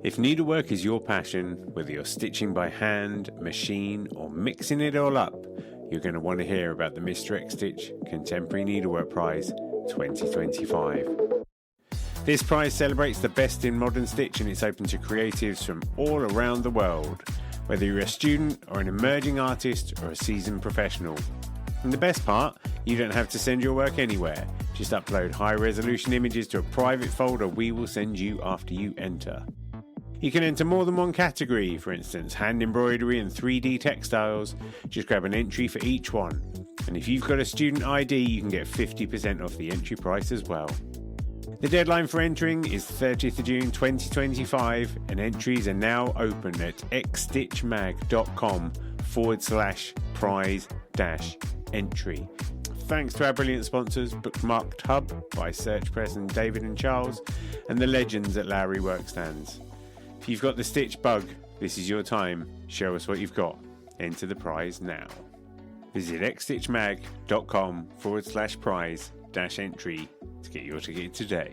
If needlework is your passion, whether you're stitching by hand, machine, or mixing it all up, you're going to want to hear about the Mr. X Stitch Contemporary Needlework Prize 2025. This prize celebrates the best in modern stitch, and it's open to creatives from all around the world, whether you're a student or an emerging artist or a seasoned professional. And the best part, you don't have to send your work anywhere. Just upload high-resolution images to a private folder we will send you after you enter. You can enter more than one category, for instance, hand embroidery and 3D textiles. Just grab an entry for each one. And if you've got a student ID, you can get 50% off the entry price as well. The deadline for entering is 30th of June 2025, and entries are now open at xstitchmag.com/prize-entry. Thanks to our brilliant sponsors, Bookmarked Hub by Search Press and David and Charles, and the legends at Lowry Workstands. If you've got the stitch bug, this is your time. Show us what you've got. Enter the prize now. Visit xstitchmag.com/prize-entry to get your ticket today.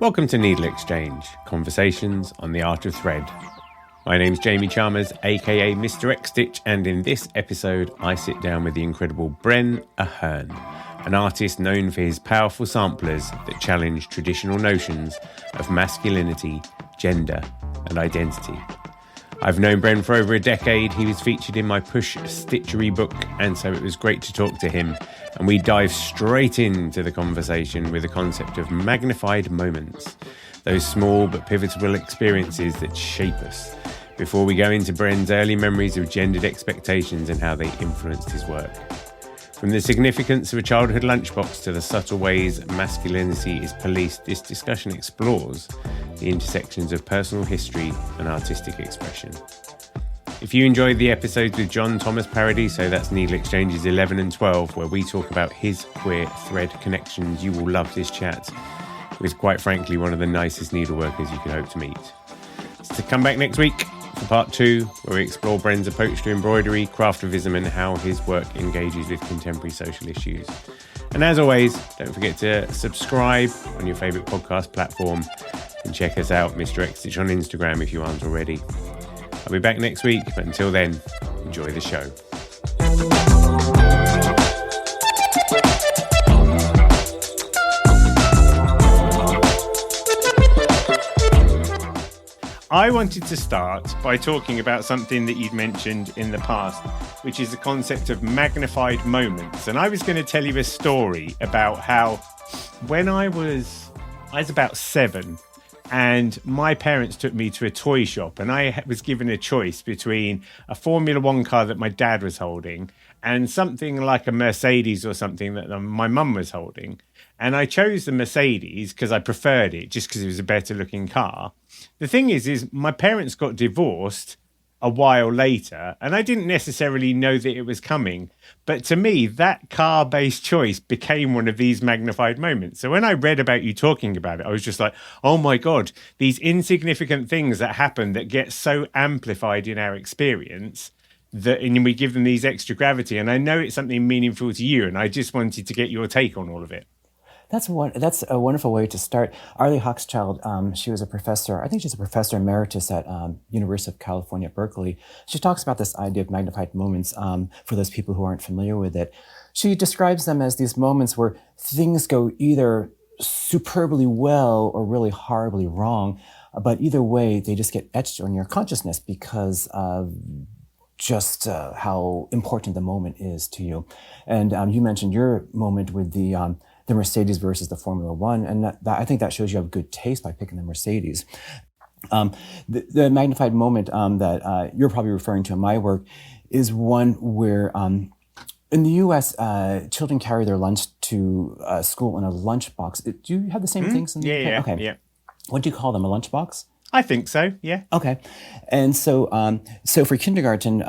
Welcome to NeedleXChange, conversations on the art of thread. My name's Jamie Chalmers, aka Mr. X Stitch, and in this episode I sit down with the incredible Bren Ahearn, an artist known for his powerful samplers that challenge traditional notions of masculinity, gender and identity. I've known Bren for over a decade. He was featured in my Push Stitchery book, and so it was great to talk to him, and we dive straight into the conversation with the concept of magnified moments, those small but pivotal experiences that shape us, before we go into Bren's early memories of gendered expectations and how they influenced his work. From the significance of a childhood lunchbox to the subtle ways masculinity is policed, this discussion explores the intersections of personal history and artistic expression. If you enjoyed the episodes with John Thomas Paradiso, that's NeedleXChanges 11 and 12, where we talk about his queer thread connections, you will love this chat with, quite frankly, one of the nicest needleworkers you could hope to meet. So come back next week for part 2, where we explore Bren's approach to embroidery, craftivism, and how his work engages with contemporary social issues. And as always, don't forget to subscribe on your favourite podcast platform and check us out, Mr. X Stitch, on Instagram if you aren't already. I'll be back next week, but until then, enjoy the show. I wanted to start by talking about something that you'd mentioned in the past, which is the concept of magnified moments. And I was going to tell you a story about how when I was about 7, and my parents took me to a toy shop, and I was given a choice between a Formula One car that my dad was holding and something like a Mercedes or something that my mum was holding. And I chose the Mercedes because I preferred it, just because it was a better looking car. The thing is my parents got divorced a while later, and I didn't necessarily know that it was coming. But to me, that car-based choice became one of these magnified moments. So when I read about you talking about it, I was just like, oh my God, these insignificant things that happen that get so amplified in our experience, and we give them these extra gravity. And I know it's something meaningful to you, and I just wanted to get your take on all of it. That's a wonderful way to start. Arlie Hochschild, she was a professor, I think she's a professor emeritus at University of California, Berkeley. She talks about this idea of magnified moments for those people who aren't familiar with it. She describes them as these moments where things go either superbly well or really horribly wrong, but either way, they just get etched on your consciousness because of just how important the moment is to you. And you mentioned your moment with the Mercedes versus the Formula One, and that I think that shows you have good taste by picking the Mercedes. The magnified moment that you're probably referring to in my work is one where in the U.S., children carry their lunch to school in a lunchbox. Do you have the same things in the UK? Yeah, okay. Yeah. What do you call them, a lunchbox? I think so, yeah. Okay. And so for kindergarten,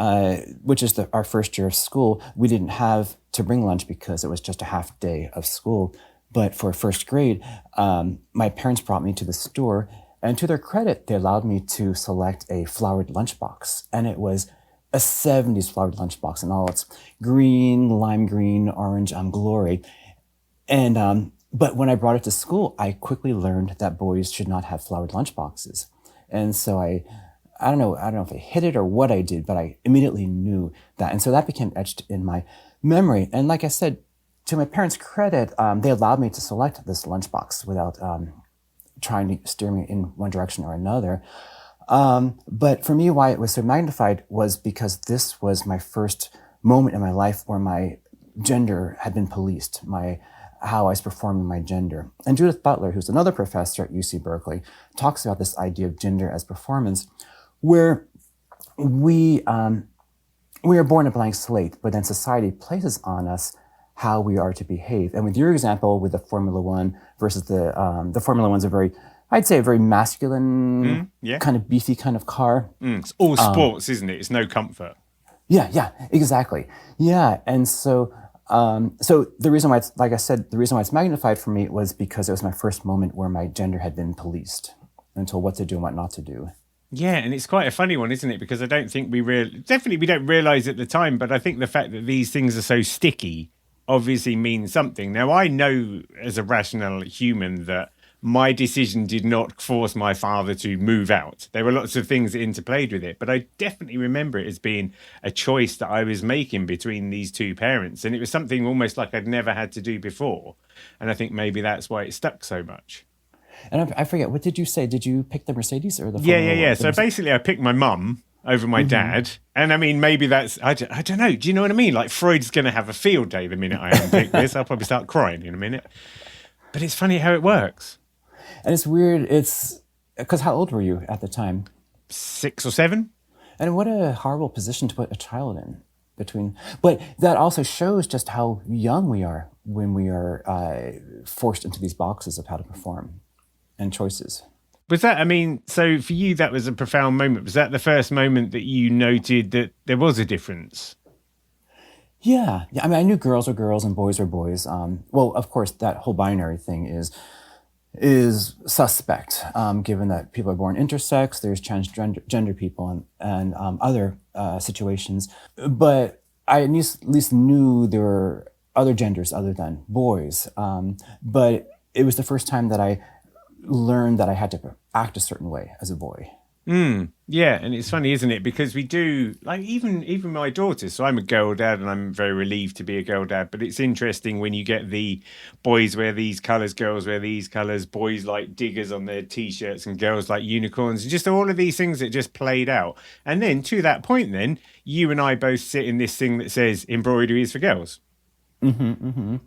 which is our first year of school, we didn't have to bring lunch because it was just a half day of school. But for first grade, my parents brought me to the store, and to their credit, they allowed me to select a flowered lunchbox. And it was a 70s flowered lunchbox in all its green, lime green, orange glory. And but when I brought it to school, I quickly learned that boys should not have flowered lunchboxes. And so I don't know if I hid it or what I did, but I immediately knew that. And so that became etched in my memory. And like I said, to my parents' credit, they allowed me to select this lunchbox without trying to steer me in one direction or another. But for me, why it was so magnified was because this was my first moment in my life where my gender had been policed, how I was performing my gender. And Judith Butler, who's another professor at UC Berkeley, talks about this idea of gender as performance, where we are born a blank slate, but then society places on us how we are to behave. And with your example, with the Formula One versus the Formula One's I'd say a very masculine, kind of beefy kind of car. It's all sports, isn't it? It's no comfort. Yeah, exactly. Yeah, and so the reason why like I said, the reason why it's magnified for me was because it was my first moment where my gender had been policed until what to do and what not to do. Yeah, and it's quite a funny one, isn't it? Because I don't think we don't realize at the time, but I think the fact that these things are so sticky obviously means something. Now, I know as a rational human that my decision did not force my father to move out. There were lots of things that interplayed with it, but I definitely remember it as being a choice that I was making between these two parents. And it was something almost like I'd never had to do before. And I think maybe that's why it stuck so much. And I forget, what did you say? Did you pick the Mercedes or the Yeah. So basically I picked my mum over my dad. And I mean, maybe that's, I don't know. Do you know what I mean? Like Freud's going to have a field day the minute I unpick this. I'll probably start crying in a minute. But it's funny how it works. And it's weird. It's because how old were you at the time? 6 or 7. And what a horrible position to put a child in but that also shows just how young we are when we are forced into these boxes of how to perform and choices. Was that, I mean, so for you, that was a profound moment. Was that the first moment that you noted that there was a difference? Yeah. I mean, I knew girls were girls and boys were boys. Well, of course, that whole binary thing is suspect, given that people are born intersex, there's transgender people and other situations. But I at least knew there were other genders other than boys. But it was the first time that I learned that I had to act a certain way as a boy. Yeah, and it's funny, isn't it? Because we do, like, even my daughters. So I'm a girl dad, and I'm very relieved to be a girl dad. But it's interesting when you get the boys wear these colours, girls wear these colours, boys like diggers on their t-shirts, and girls like unicorns, and just all of these things that just played out. And then to that point, then you and I both sit in this thing that says embroidery is for girls. And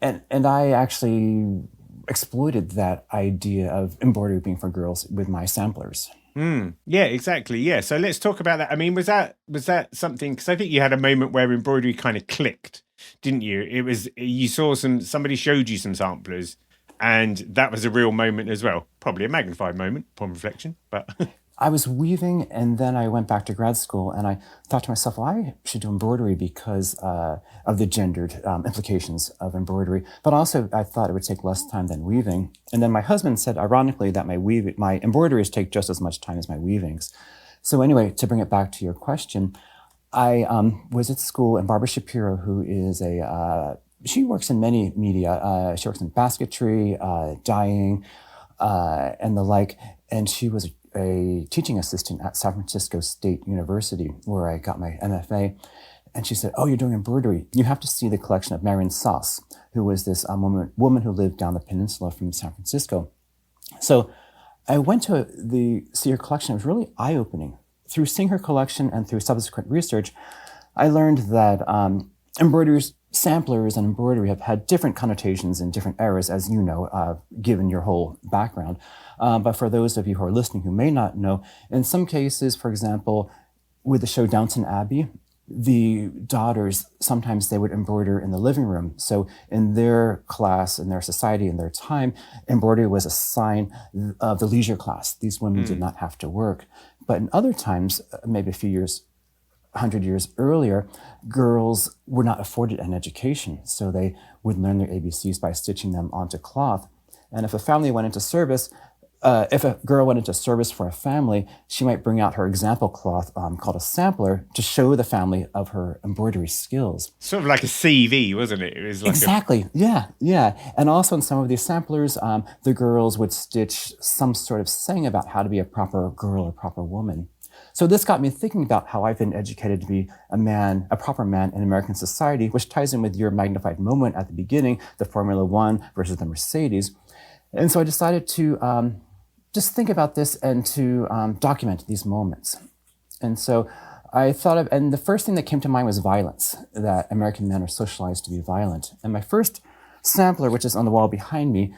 I actually exploited that idea of embroidery being for girls with my samplers. Yeah, exactly. Yeah. So let's talk about that. I mean, was that something? Because I think you had a moment where embroidery kind of clicked, didn't you? It was, you saw somebody showed you some samplers, and that was a real moment as well. Probably a magnified moment upon reflection, but. I was weaving, and then I went back to grad school, and I thought to myself, well, I should do embroidery because of the gendered implications of embroidery. But also, I thought it would take less time than weaving. And then my husband said, ironically, that my embroideries take just as much time as my weavings. So anyway, to bring it back to your question, I was at school, and Barbara Shapiro, who is she works in many media. She works in basketry, dyeing, and the like. And she was a teaching assistant at San Francisco State University, where I got my MFA. And she said, oh, you're doing embroidery. You have to see the collection of Marion Sauce, who was this woman who lived down the peninsula from San Francisco. So I went to see her collection. It was really eye-opening. Through seeing her collection and through subsequent research, I learned that samplers and embroidery have had different connotations in different eras, as you know, given your whole background. But for those of you who are listening who may not know, in some cases, for example, with the show Downton Abbey, the daughters, sometimes they would embroider in the living room. So in their class, in their society, in their time, embroidery was a sign of the leisure class. These women did not have to work. But in other times, maybe 100 years earlier, girls were not afforded an education. So they would learn their ABCs by stitching them onto cloth. And if a family went into service, if a girl went into service for a family, she might bring out her example cloth called a sampler to show the family of her embroidery skills. Sort of like a CV, wasn't it? It was like Exactly. Yeah. And also in some of these samplers, the girls would stitch some sort of saying about how to be a proper girl or proper woman. So this got me thinking about how I've been educated to be a proper man in American society, which ties in with your magnified moment at the beginning, the Formula One versus the Mercedes. And so I decided to just think about this and to document these moments. And so I thought of, and the first thing that came to mind was violence, that American men are socialized to be violent. And my first sampler, which is on the wall behind me,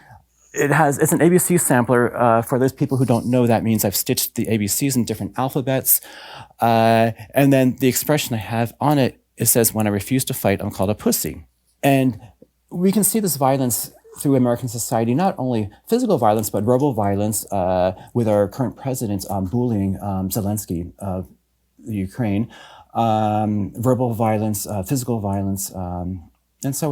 it's an ABC sampler. For those people who don't know, that means I've stitched the ABCs in different alphabets. And then the expression I have on it, it says, when I refuse to fight, I'm called a pussy. And we can see this violence through American society, not only physical violence, but verbal violence with our current president bullying Zelensky of Ukraine, verbal violence, physical violence. And so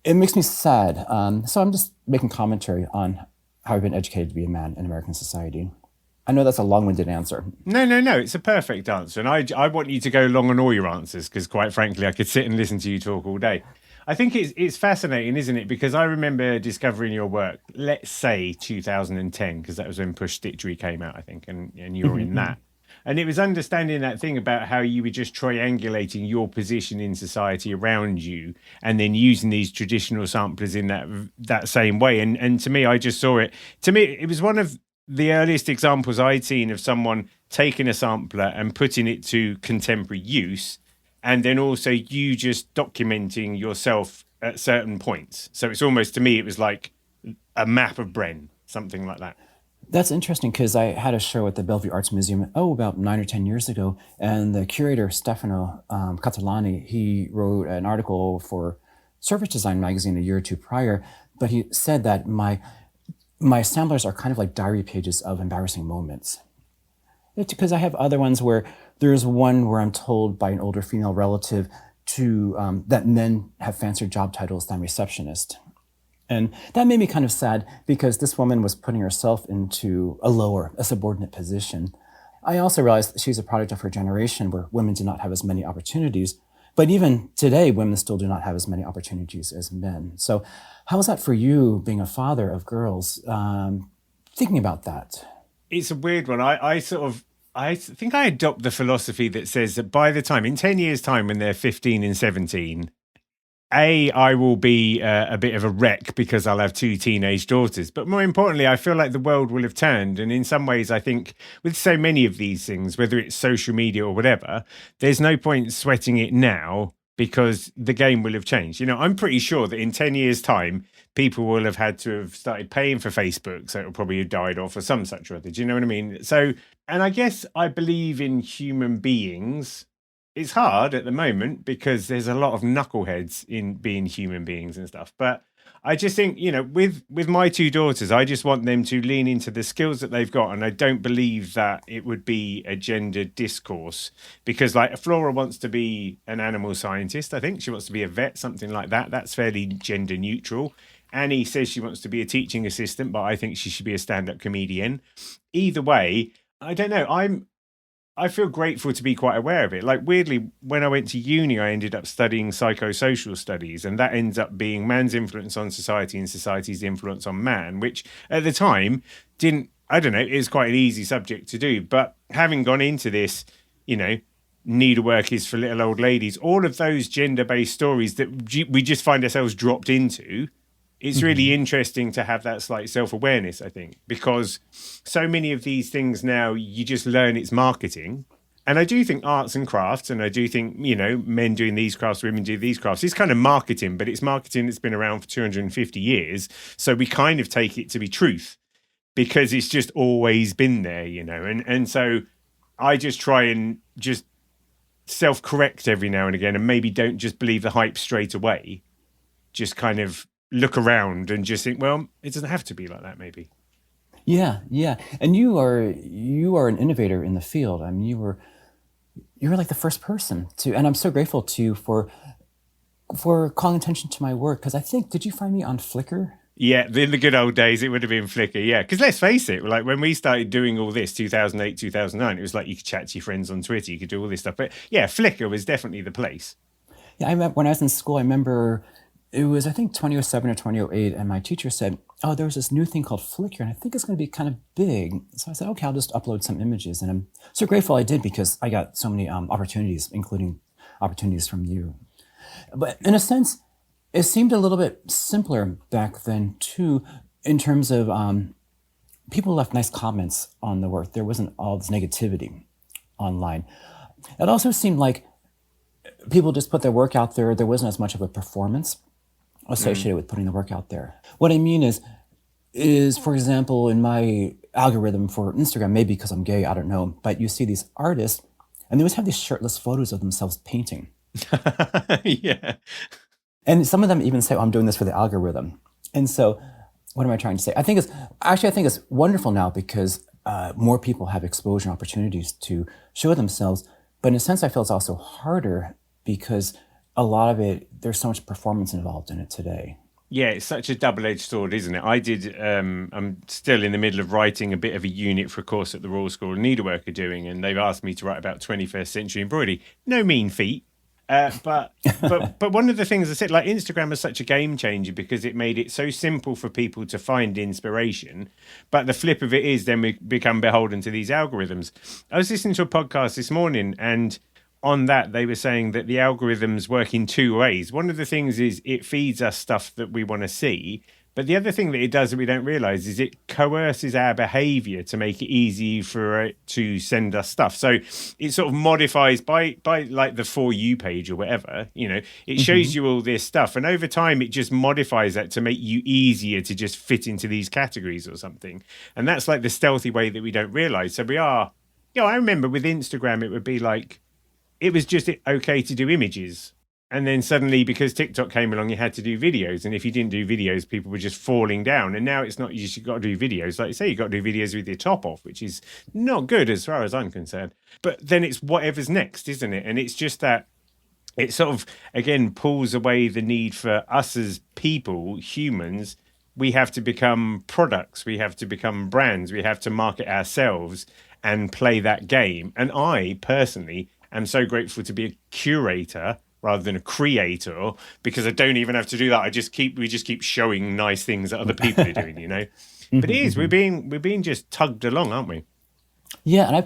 it makes me sad. So I'm just making commentary on how I've been educated to be a man in American society. I know that's a long-winded answer. No. It's a perfect answer. And I want you to go long on all your answers because, quite frankly, I could sit and listen to you talk all day. I think it's fascinating, isn't it? Because I remember discovering your work, let's say 2010, because that was when Push Stitchery came out, I think, and you were in that. And it was understanding that thing about how you were just triangulating your position in society around you and then using these traditional samplers in that same way. And to me, I just saw it. To me, it was one of the earliest examples I'd seen of someone taking a sampler and putting it to contemporary use. And then also you just documenting yourself at certain points. So it's almost, to me, it was like a map of Bren, something like that. That's interesting because I had a show at the Bellevue Arts Museum, about 9 or 10 years ago. And the curator, Stefano Catalani, he wrote an article for Surface Design magazine a year or two prior. But he said that my samplers are kind of like diary pages of embarrassing moments. Because I have other ones where there's one where I'm told by an older female relative that men have fancier job titles than receptionist. And that made me kind of sad because this woman was putting herself into a subordinate position. I also realized that she's a product of her generation where women do not have as many opportunities. But even today, women still do not have as many opportunities as men. So how is that for you, being a father of girls, thinking about that? It's a weird one. I think I adopt the philosophy that says that by the time, in 10 years' time, when they're 15 and 17, I will be a bit of a wreck because I'll have 2 teenage daughters. But more importantly, I feel like the world will have turned. And in some ways, I think with so many of these things, whether it's social media or whatever, there's no point sweating it now because the game will have changed. I'm pretty sure that in 10 years' time, people will have had to have started paying for Facebook. So it'll probably have died off or some such or other. Do you know what I mean? So, and I guess I believe in human beings. It's hard at the moment because there's a lot of knuckleheads in being human beings and stuff. But I just think, with my 2 daughters, I just want them to lean into the skills that they've got. And I don't believe that it would be a gender discourse because like Flora wants to be an animal scientist. I think she wants to be a vet, something like that. That's fairly gender neutral. Annie says she wants to be a teaching assistant, but I think she should be a stand-up comedian. Either way, I don't know. I feel grateful to be quite aware of it. Like weirdly, when I went to uni, I ended up studying psychosocial studies, and that ends up being man's influence on society and society's influence on man, which at the time it was quite an easy subject to do. But having gone into this, needlework is for little old ladies, all of those gender-based stories that we just find ourselves dropped into, it's really interesting to have that slight self-awareness, I think, because so many of these things now, you just learn it's marketing. And I do think arts and crafts, and I do think, men doing these crafts, women do these crafts, it's kind of marketing, but it's marketing that's been around for 250 years. So we kind of take it to be truth because it's just always been there, and so I just try and just self-correct every now and again and maybe don't just believe the hype straight away. Just kind of look around and just think, well, it doesn't have to be like that, maybe. Yeah. And you are an innovator in the field. I mean, you were like the first person to, and I'm so grateful to you for calling attention to my work. Because I think, did you find me on Flickr? Yeah, in the good old days, it would have been Flickr. Yeah, because let's face it, like when we started doing all this, 2008, 2009, it was like you could chat to your friends on Twitter, you could do all this stuff. But yeah, Flickr was definitely the place. Yeah, I remember when I was in school, I remember it was, I think, 2007 or 2008, and my teacher said, oh, there was this new thing called Flickr, and I think it's going to be kind of big. So I said, okay, I'll just upload some images. And I'm so grateful I did, because I got so many opportunities, including opportunities from you. But in a sense, it seemed a little bit simpler back then, too, in terms of people left nice comments on the work. There wasn't all this negativity online. It also seemed like people just put their work out there. There wasn't as much of a performance associated with putting the work out there. What I mean is, for example, in my algorithm for Instagram, maybe because I'm gay, I don't know, but you see these artists, and they always have these shirtless photos of themselves painting. Yeah. And some of them even say, oh, I'm doing this for the algorithm. And so what am I trying to say? I think it's wonderful now, because more people have exposure and opportunities to show themselves. But in a sense, I feel it's also harder, because a lot of it, there's so much performance involved in it today. Yeah, it's such a double-edged sword, isn't it? I'm still in the middle of writing a bit of a unit for a course at the Royal School of Needlework are doing, and they've asked me to write about 21st century embroidery. No mean feat. But one of the things I said, like, Instagram is such a game changer because it made it so simple for people to find inspiration. But the flip of it is then we become beholden to these algorithms. I was listening to a podcast this morning, and on that they were saying that the algorithms work in two ways. One of the things is it feeds us stuff that we want to see. But the other thing that it does that we don't realize is it coerces our behavior to make it easy for it to send us stuff. So it sort of modifies by like the For You page or whatever, it shows you all this stuff. And over time, it just modifies that to make you easier to just fit into these categories or something. And that's like the stealthy way that we don't realize. So I remember with Instagram, it would be like, it was just okay to do images. And then suddenly, because TikTok came along, you had to do videos. And if you didn't do videos, people were just falling down. And now it's not, you've got to do videos. Like you say, you've got to do videos with your top off, which is not good as far as I'm concerned. But then it's whatever's next, isn't it? And it's just that it sort of, again, pulls away the need for us as people, humans. We have to become products. We have to become brands. We have to market ourselves and play that game. And I, personally, am so grateful to be a curator rather than a creator, because I don't even have to do that. We just keep showing nice things that other people are doing, But it is, we're being just tugged along, aren't we? Yeah, and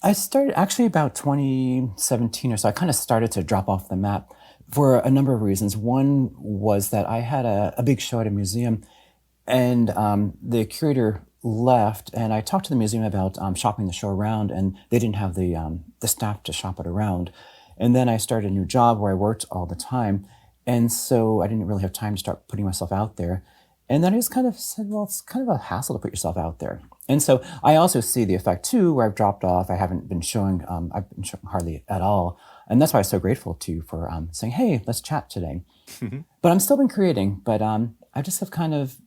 I started actually about 2017 or so. I kind of started to drop off the map for a number of reasons. One was that I had a big show at a museum, and the curator left, and I talked to the museum about shopping the show around, and they didn't have the staff to shop it around. And then I started a new job where I worked all the time. And so I didn't really have time to start putting myself out there. And then I just kind of said, well, it's kind of a hassle to put yourself out there. And so I also see the effect too, where I've dropped off. I haven't been showing, I've been showing hardly at all. And that's why I'm so grateful to you for saying, hey, let's chat today. But I'm still been creating, but I just have kind of,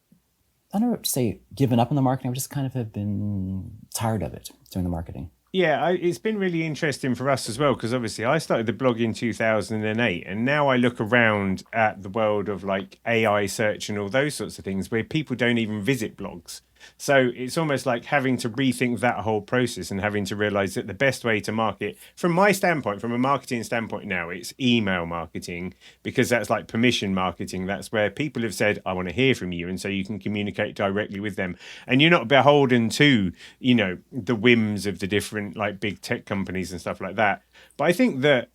I don't know what to say, given up on the marketing. I just kind of have been tired of it, doing the marketing. Yeah, it's been really interesting for us as well, because obviously I started the blog in 2008, and now I look around at the world of like AI search and all those sorts of things where people don't even visit blogs. So it's almost like having to rethink that whole process and having to realize that the best way to market, from my standpoint, from a marketing standpoint now, it's email marketing, because that's like permission marketing. That's where people have said, I want to hear from you. And so you can communicate directly with them. And you're not beholden to, the whims of the different like big tech companies and stuff like that. But I think that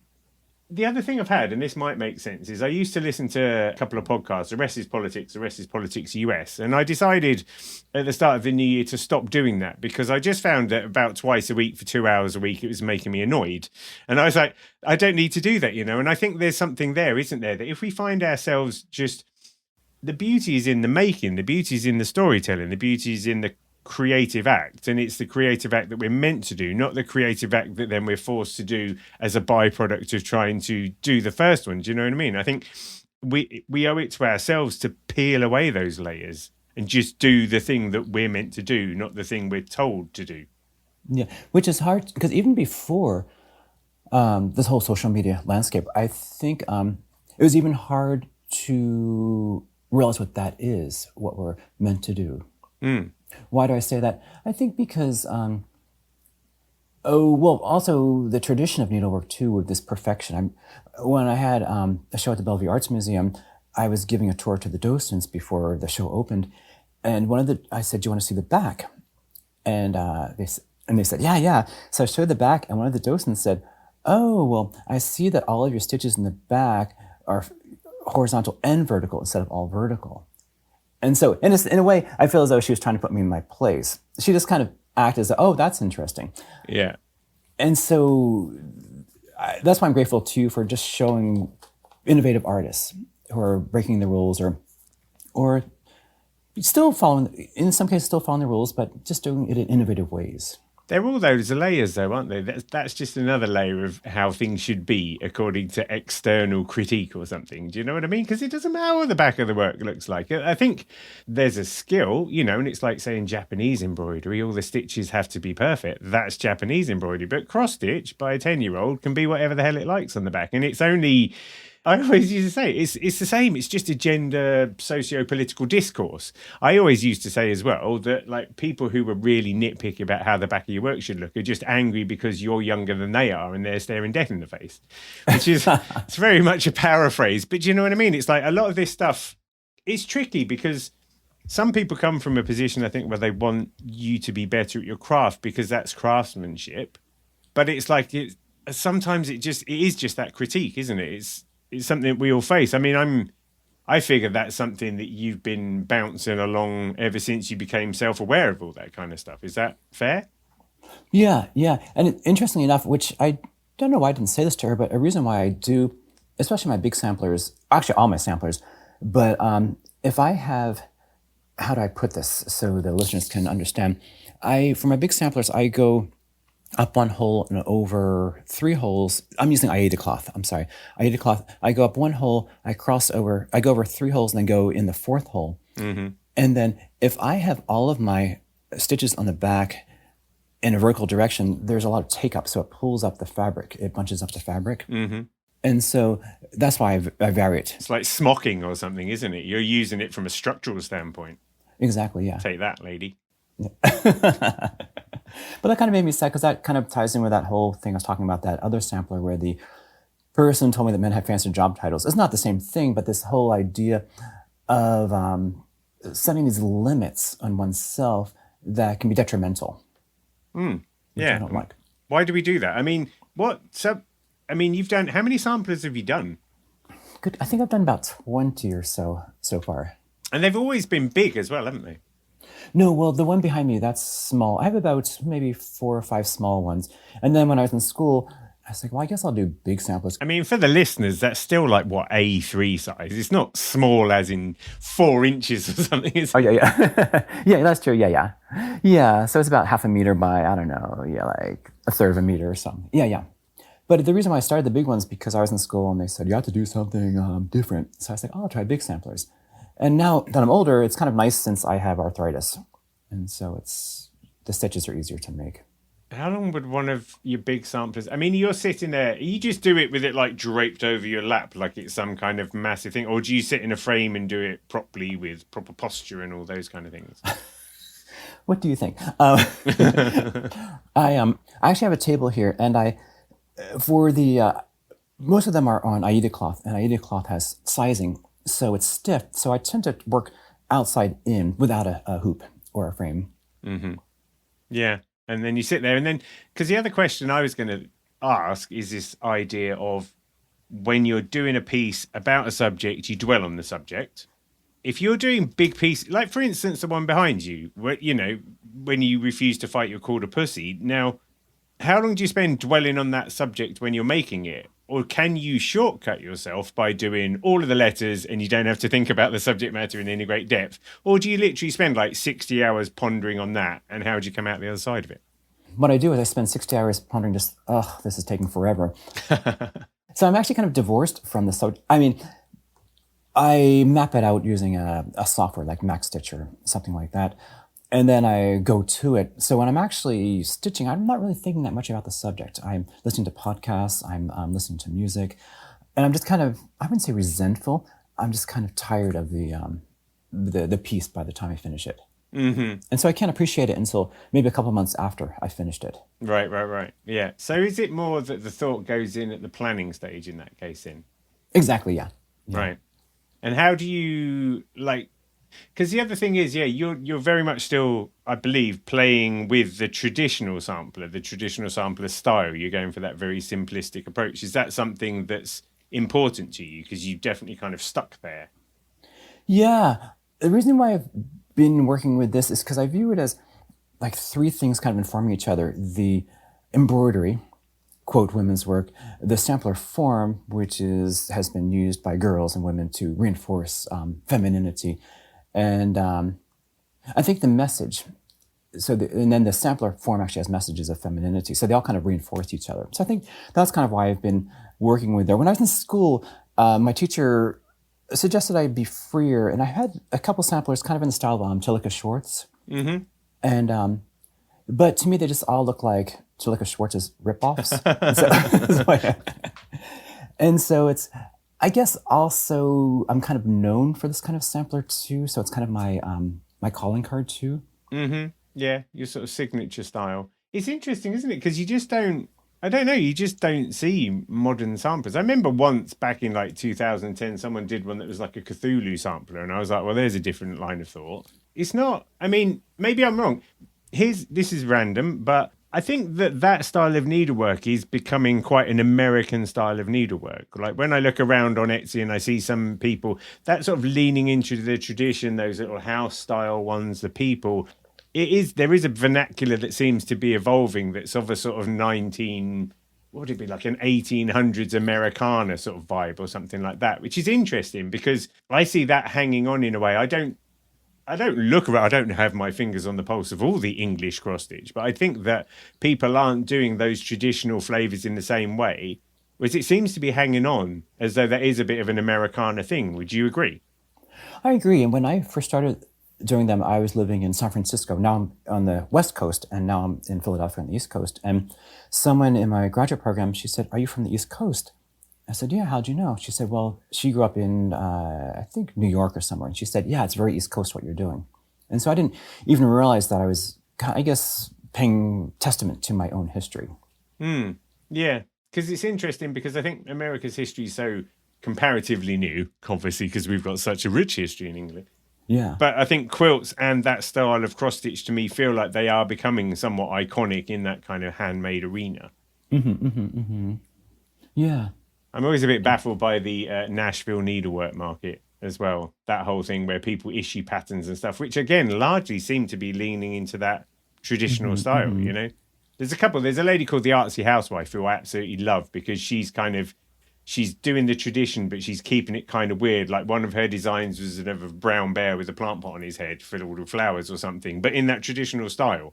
the other thing I've had, and this might make sense, is I used to listen to a couple of podcasts, The Rest is Politics US. And I decided at the start of the new year to stop doing that, because I just found that about twice a week for 2 hours a week, it was making me annoyed. And I was like, I don't need to do that, And I think there's something there, isn't there? That if we find ourselves just, the beauty is in the making, the beauty is in the storytelling, the beauty is in the creative act, and it's the creative act that we're meant to do, not the creative act that then we're forced to do as a byproduct of trying to do the first one. Do you know what I mean? I think we owe it to ourselves to peel away those layers and just do the thing that we're meant to do, not the thing we're told to do. Yeah, which is hard, because even before this whole social media landscape, I think it was even hard to realize what that is, what we're meant to do. Why do I say that? I think because, also the tradition of needlework too, with this perfection. When I had a show at the Bellevue Arts Museum, I was giving a tour to the docents before the show opened, and I said, "Do you want to see the back?" And they said, "Yeah." So I showed the back, and one of the docents said, "Oh, well, I see that all of your stitches in the back are horizontal and vertical instead of all vertical." And so, in a way, I feel as though she was trying to put me in my place. She just kind of acted as, "Oh, that's interesting." Yeah. And so that's why I'm grateful to you for just showing innovative artists who are breaking the rules or still following, in some cases, still following the rules, but just doing it in innovative ways. They're all those layers, though, aren't they? That's just another layer of how things should be according to external critique or something. Do you know what I mean? Because it doesn't matter what the back of the work looks like. I think there's a skill, and it's like saying Japanese embroidery, all the stitches have to be perfect. That's Japanese embroidery. But cross-stitch by a 10-year-old can be whatever the hell it likes on the back. And it's only... I always used to say it's the same. It's just a gender socio-political discourse. I always used to say as well that like people who were really nitpicky about how the back of your work should look are just angry because you're younger than they are and they're staring death in the face, which is it's very much a paraphrase. But do you know what I mean? It's like a lot of this stuff. It's tricky because some people come from a position, I think, where they want you to be better at your craft because that's craftsmanship. But it's like sometimes it is just that critique, isn't it? It's something that we all face. I mean, I figure that's something that you've been bouncing along ever since you became self-aware of all that kind of stuff. Is that fair? Yeah. And interestingly enough, which I don't know why I didn't say this to her, but a reason why I do, especially my big samplers, actually all my samplers, but if I have, how do I put this so the listeners can understand? For my big samplers, I go up one hole and over 3 holes. I'm using Aida cloth. I go up one hole, I go over 3 holes and then go in the 4th hole. Mm-hmm. And then if I have all of my stitches on the back in a vertical direction, there's a lot of take up. So it pulls up the fabric. It bunches up the fabric. Mm-hmm. And so that's why I vary it. It's like smocking or something, isn't it? You're using it from a structural standpoint. Exactly, yeah. Take that, lady. Yeah. But that kind of made me sad because that kind of ties in with that whole thing I was talking about, that other sampler where the person told me that men have fancy job titles. It's not the same thing, but this whole idea of setting these limits on oneself that can be detrimental. Yeah. I don't like. Why do we do that? I mean, you've done, how many samplers have you done? Good. I think I've done about 20 or so far. And they've always been big as well, haven't they? No, well, the one behind me, that's small. I have about maybe 4 or 5 small ones. And then when I was in school, I was like, well, I guess I'll do big samplers. I mean, for the listeners, that's still like, what, A3 size? It's not small as in 4 inches or something, is it? Oh, yeah. Yeah, that's true. Yeah. Yeah, so it's about half a meter by, I don't know, like a third of a meter or something. Yeah. But the reason why I started the big ones because I was in school and they said, you have to do something different. So I was like, oh, I'll try big samplers. And now that I'm older, it's kind of nice since I have arthritis. And so the stitches are easier to make. How long would one of your big samplers... I mean, you're sitting there, you just do it with it like draped over your lap like it's some kind of massive thing? Or do you sit in a frame and do it properly with proper posture and all those kind of things? What do you think? I actually have a table here, and most of them are on Aida cloth, and Aida cloth has sizing, so it's stiff. So I tend to work outside in without a hoop or a frame. Mm-hmm. Yeah. And then you sit there and then, because the other question I was going to ask is this idea of when you're doing a piece about a subject, you dwell on the subject. If you're doing big pieces, like for instance, the one behind you, where, when you refuse to fight, you're called a pussy. Now, how long do you spend dwelling on that subject when you're making it? Or can you shortcut yourself by doing all of the letters and you don't have to think about the subject matter in any great depth? Or do you literally spend like 60 hours pondering on that? And how do you come out the other side of it? What I do is I spend 60 hours pondering this is taking forever. So I'm actually kind of divorced from the subject. I mean, I map it out using a software like MaxStitch or something like that. And then I go to it. So when I'm actually stitching, I'm not really thinking that much about the subject. I'm listening to podcasts, I'm listening to music, and I'm just kind of, I wouldn't say resentful. I'm just kind of tired of the piece by the time I finish it. Mm-hmm. And so I can't appreciate it until maybe a couple of months after I finished it. Right. Yeah. So is it more that the thought goes in at the planning stage in that case then? Exactly, yeah. Right. And how do you like, because the other thing is, yeah, you're very much still, I believe, playing with the traditional sampler style. You're going for that very simplistic approach. Is that something that's important to you? Because you've definitely kind of stuck there. Yeah. The reason why I've been working with this is because I view it as like three things kind of informing each other. The embroidery, quote, women's work, the sampler form, which has been used by girls and women to reinforce femininity. And I think the message, and then the sampler form actually has messages of femininity. So they all kind of reinforce each other. So I think that's kind of why I've been working with there. When I was in school, my teacher suggested I be freer, and I had a couple samplers kind of in the style of Chilika Schwartz. Mm-hmm. And but to me, they just all look like Chilika Schwartz's ripoffs. And so it's, I guess also I'm kind of known for this kind of sampler too. So it's kind of my calling card too. Mm-hmm. Yeah, your sort of signature style. It's interesting, isn't it? Because you just don't, I don't know, you just don't see modern samplers. I remember once back in like 2010, someone did one that was like a Cthulhu sampler, and I was like, well, there's a different line of thought. It's not, I mean, maybe I'm wrong. This is random, but I think that style of needlework is becoming quite an American style of needlework. Like when I look around on Etsy and I see some people that sort of leaning into the tradition, those little house style ones, there is a vernacular that seems to be evolving that's of a sort of what would it be, like an 1800s Americana sort of vibe or something like that, which is interesting because I see that hanging on in a way. I don't look around, I don't have my fingers on the pulse of all the English cross stitch, but I think that people aren't doing those traditional flavors in the same way, whereas it seems to be hanging on as though that is a bit of an Americana thing. Would you agree? I agree. And when I first started doing them, I was living in San Francisco. Now I'm on the West Coast, and now I'm in Philadelphia on the East Coast. And someone in my graduate program, she said, "Are you from the East Coast?" I said, "Yeah, how'd you know?" She said, "Well, she grew up in, I think, New York or somewhere." And she said, "Yeah, it's very East Coast what you're doing." And so I didn't even realize that I was, I guess, paying testament to my own history. Yeah, because it's interesting because I think America's history is so comparatively new, obviously, because we've got such a rich history in England. Yeah. But I think quilts and that style of cross stitch to me feel like they are becoming somewhat iconic in that kind of handmade arena. Yeah. I'm always a bit baffled by the Nashville needlework market as well. That whole thing where people issue patterns and stuff, which again largely seem to be leaning into that traditional style. You know, there's a lady called the Artsy Housewife who I absolutely love because she's doing the tradition, but she's keeping it kind of weird. Like one of her designs was of a brown bear with a plant pot on his head filled with flowers or something, but in that traditional style.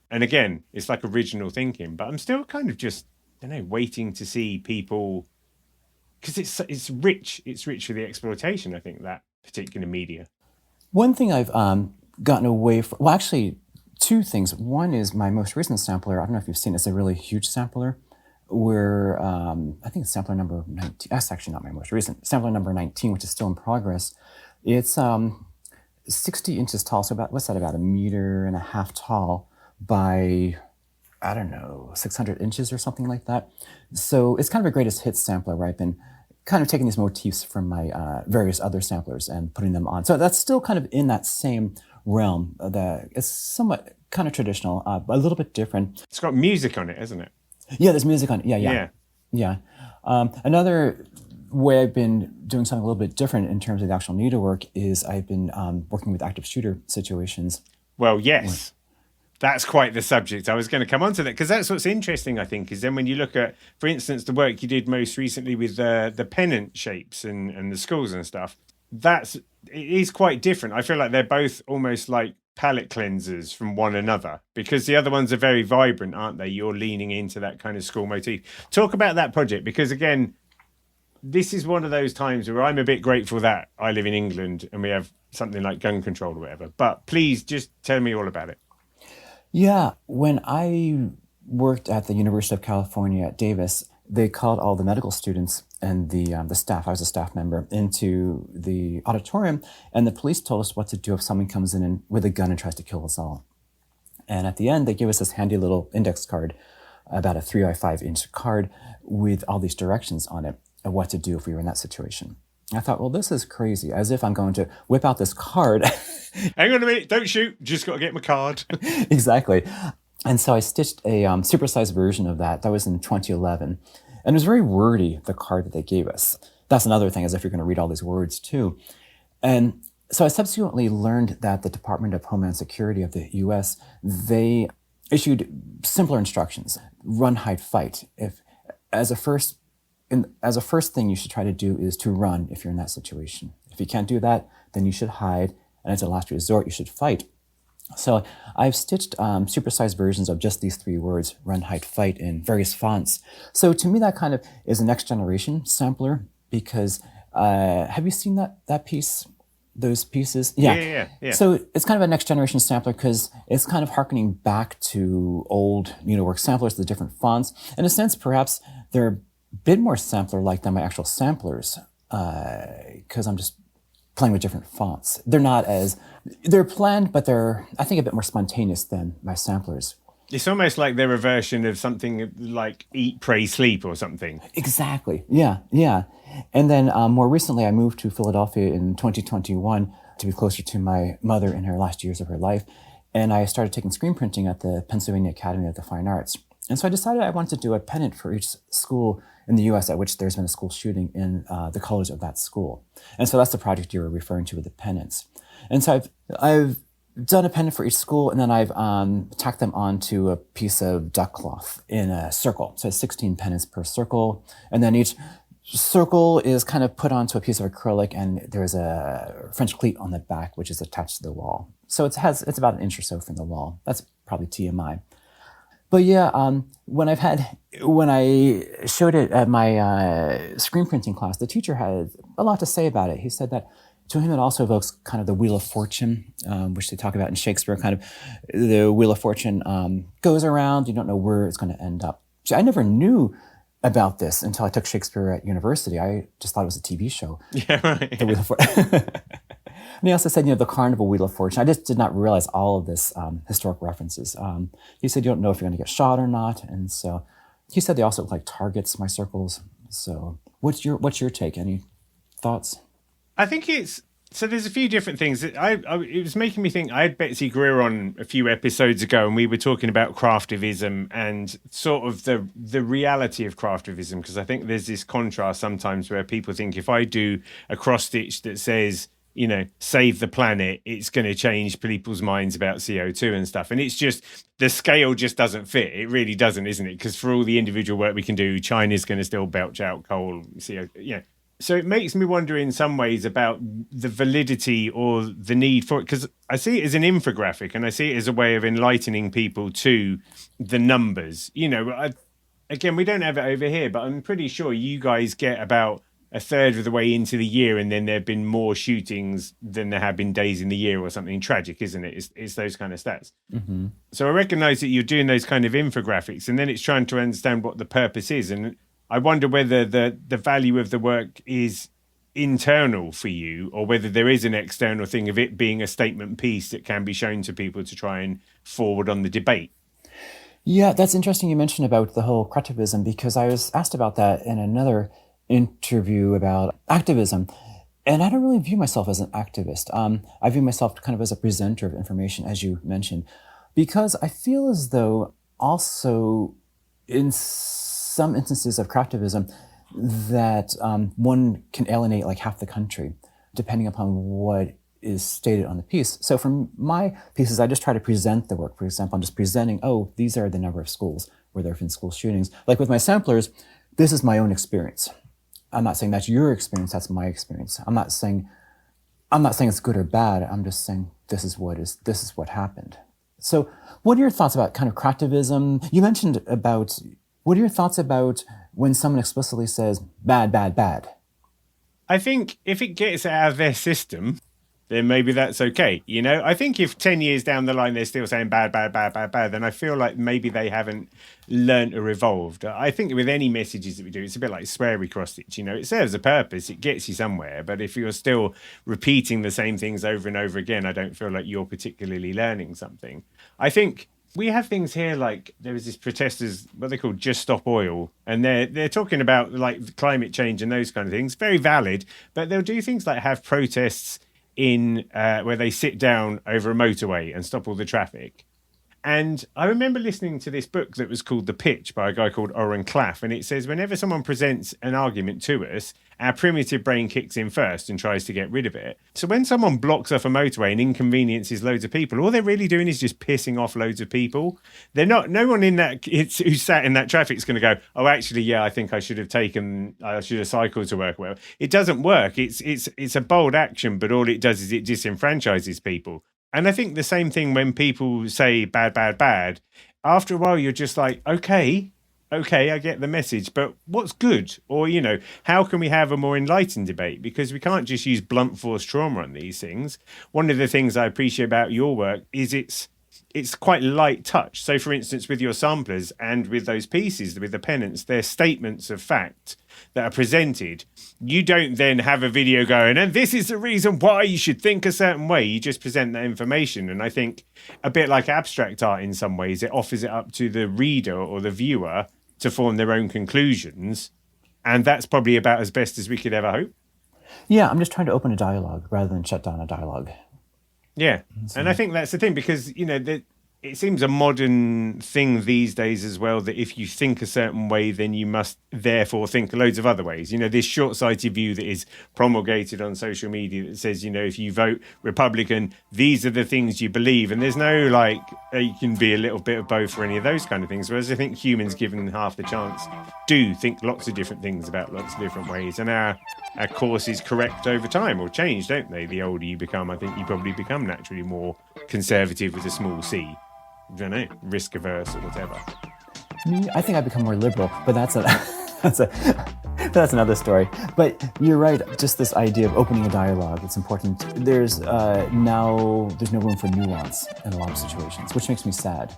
And again, it's like original thinking, but I'm still kind of just, I don't know, waiting to see people, because it's rich. It's rich for the exploitation, I think, that particular media. One thing I've gotten away from, well, actually, two things. One is my most recent sampler. I don't know if you've seen it. It's a really huge sampler where I think it's sampler number 19. That's actually not my most recent. Sampler number 19, which is still in progress. It's 60 inches tall. So about 1.5 meters tall by, I don't know, 600 inches or something like that. So it's kind of a greatest hits sampler where I've been kind of taking these motifs from my various other samplers and putting them on. So that's still kind of in that same realm. That it's somewhat kind of traditional, a little bit different. It's got music on it, isn't it? Yeah, there's music on it. Yeah. Another way I've been doing something a little bit different in terms of the actual needlework is I've been working with active shooter situations. Well, yes. That's quite the subject. I was going to come on to that because that's what's interesting, I think, is then when you look at, for instance, the work you did most recently with the pennant shapes and the schools and stuff, it is quite different. I feel like they're both almost like palette cleansers from one another because the other ones are very vibrant, aren't they? You're leaning into that kind of school motif. Talk about that project because, again, this is one of those times where I'm a bit grateful that I live in England and we have something like gun control or whatever. But please just tell me all about it. Yeah, when I worked at the University of California at Davis, they called all the medical students and the staff, I was a staff member, into the auditorium, and the police told us what to do if someone comes in and, with a gun and tries to kill us all. And at the end, they gave us this handy little index card, about a 3 by 5 inch card with all these directions on it of what to do if we were in that situation. I thought, well, this is crazy, as if I'm going to whip out this card. Hang on a minute, don't shoot, just got to get my card. Exactly. And so I stitched a supersized version of that. That was in 2011. And it was very wordy, the card that they gave us. That's another thing, as if you're going to read all these words too. And so I subsequently learned that the Department of Homeland Security of the US, they issued simpler instructions: run, hide, fight. If as a first thing you should try to do is to run if you're in that situation. If you can't do that, then you should hide, and as a last resort, you should fight. So I've stitched supersized versions of just these 3 words: run, hide, fight, in various fonts. So to me, that kind of is a next generation sampler, because have you seen that piece? Those pieces? Yeah. So it's kind of a next generation sampler because it's kind of harkening back to old Needlework samplers, the different fonts. In a sense, perhaps they're a bit more sampler-like than my actual samplers, because I'm just playing with different fonts. They're planned, but they're, I think, a bit more spontaneous than my samplers. It's almost like they're a version of something like Eat, Pray, Sleep or something. Exactly. Yeah. And then more recently, I moved to Philadelphia in 2021 to be closer to my mother in her last years of her life. And I started taking screen printing at the Pennsylvania Academy of the Fine Arts. And so I decided I wanted to do a pennant for each school in the US at which there's been a school shooting in the colors of that school. And so that's the project you were referring to with the pennants. And so I've done a pennant for each school, and then I've tacked them onto a piece of duck cloth in a circle. So it's 16 pennants per circle. And then each circle is kind of put onto a piece of acrylic, and there's a French cleat on the back, which is attached to the wall. So it's about an inch or so from the wall. That's probably TMI. But yeah, when I showed it at my screen printing class, the teacher had a lot to say about it. He said that to him, it also evokes kind of the Wheel of Fortune, which they talk about in Shakespeare. Kind of the Wheel of Fortune goes around. You don't know where it's going to end up. See, I never knew about this until I took Shakespeare at university. I just thought it was a TV show. Yeah, right. The Wheel of Fortune. And he also said, the Carnival Wheel of Fortune. I just did not realize all of this historic references. He said, you don't know if you're going to get shot or not. And so he said they also look like targets, my circles. So what's your take? Any thoughts? I think so there's a few different things. It was making me think. I had Betsy Greer on a few episodes ago, and we were talking about craftivism and sort of the reality of craftivism, because I think there's this contrast sometimes where people think if I do a cross stitch that says, save the planet, it's going to change people's minds about CO2 and stuff. And it's just, the scale just doesn't fit. It really doesn't, isn't it? Because for all the individual work we can do, China's going to still belch out coal, CO2. So it makes me wonder in some ways about the validity or the need for it, because I see it as an infographic and I see it as a way of enlightening people to the numbers. Again, we don't have it over here, but I'm pretty sure you guys get about a third of the way into the year, and then there have been more shootings than there have been days in the year or something. Tragic, isn't it? It's those kind of stats. Mm-hmm. So I recognize that you're doing those kind of infographics, and then it's trying to understand what the purpose is. And I wonder whether the value of the work is internal for you, or whether there is an external thing of it being a statement piece that can be shown to people to try and forward on the debate. Yeah, that's interesting you mentioned about the whole craftivism, because I was asked about that in another interview about activism. And I don't really view myself as an activist. I view myself kind of as a presenter of information, as you mentioned, because I feel as though also in some instances of craftivism that one can alienate like half the country, depending upon what is stated on the piece. So from my pieces, I just try to present the work. For example, I'm just presenting, these are the number of schools where there have been school shootings. Like with my samplers, this is my own experience. I'm not saying that's your experience, that's my experience. I'm not saying it's good or bad. I'm just saying this is what happened. So what are your thoughts about kind of craftivism? You mentioned about, what are your thoughts about when someone explicitly says bad, bad, bad? I think if it gets out of their system, then maybe that's okay. You know, I think if 10 years down the line they're still saying bad, bad, bad, bad, bad, then I feel like maybe they haven't learned or evolved. I think with any messages that we do, it's a bit like sweary cross stitch. You know, it serves a purpose, it gets you somewhere. But if you're still repeating the same things over and over again, I don't feel like you're particularly learning something. I think we have things here like there was this protesters, what they call Just Stop Oil, and they're talking about like climate change and those kind of things. Very valid, but they'll do things like have protests in where they sit down over a motorway and stop all the traffic. And I remember listening to this book that was called The Pitch by a guy called Oren Klaff. And it says, whenever someone presents an argument to us, our primitive brain kicks in first and tries to get rid of it. So when someone blocks off a motorway and inconveniences loads of people, all they're really doing is just pissing off loads of people. They're not, no one in that, who sat in that traffic is going to go, oh, actually, yeah, I think I should have cycled to work. Well, it doesn't work. It's a bold action, but all it does is it disenfranchises people. And I think the same thing when people say bad, bad, bad. After a while, you're just like, okay, I get the message, but what's good? Or, you know, how can we have a more enlightened debate? Because we can't just use blunt force trauma on these things. One of the things I appreciate about your work is it's quite light touch. So, for instance, with your samplers and with those pieces, with the pennants, they're statements of fact that are presented. You don't then have a video going, and this is the reason why you should think a certain way. You just present that information. And I think a bit like abstract art in some ways, it offers it up to the reader or the viewer to form their own conclusions. And that's probably about as best as we could ever hope. Yeah, I'm just trying to open a dialogue rather than shut down a dialogue. Yeah, and I think that's the thing, because, you know, it seems a modern thing these days as well, that if you think a certain way, then you must therefore think loads of other ways. You know, this short-sighted view that is promulgated on social media that says, you know, if you vote Republican, these are the things you believe. And there's no, like, you can be a little bit of both or any of those kind of things. Whereas I think humans, given half the chance, do think lots of different things about lots of different ways. And our courses correct over time or change, don't they? The older you become, I think you probably become naturally more conservative with a small c. I don't know, risk averse or whatever. I think I become more liberal, but that's another story. But you're right. Just this idea of opening a dialogue, it's important. There's no room for nuance in a lot of situations, which makes me sad.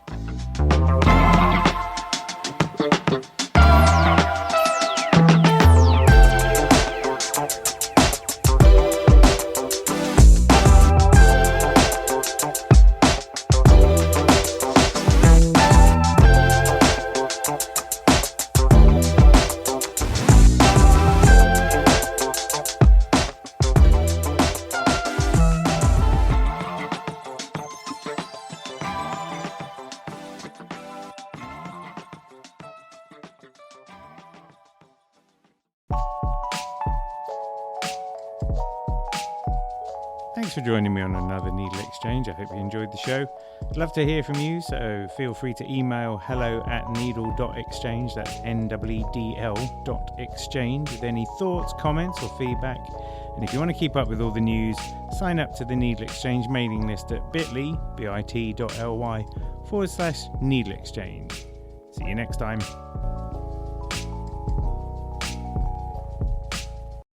Thanks for joining me on another Needle Exchange. I hope you enjoyed the show. I'd love to hear from you, so feel free to email hello@needle.exchange, that's NEEDL.exchange, with any thoughts, comments or feedback. And if you want to keep up with all the news, sign up to the Needle Exchange mailing list at bit.ly/NeedleExchange. See you next time.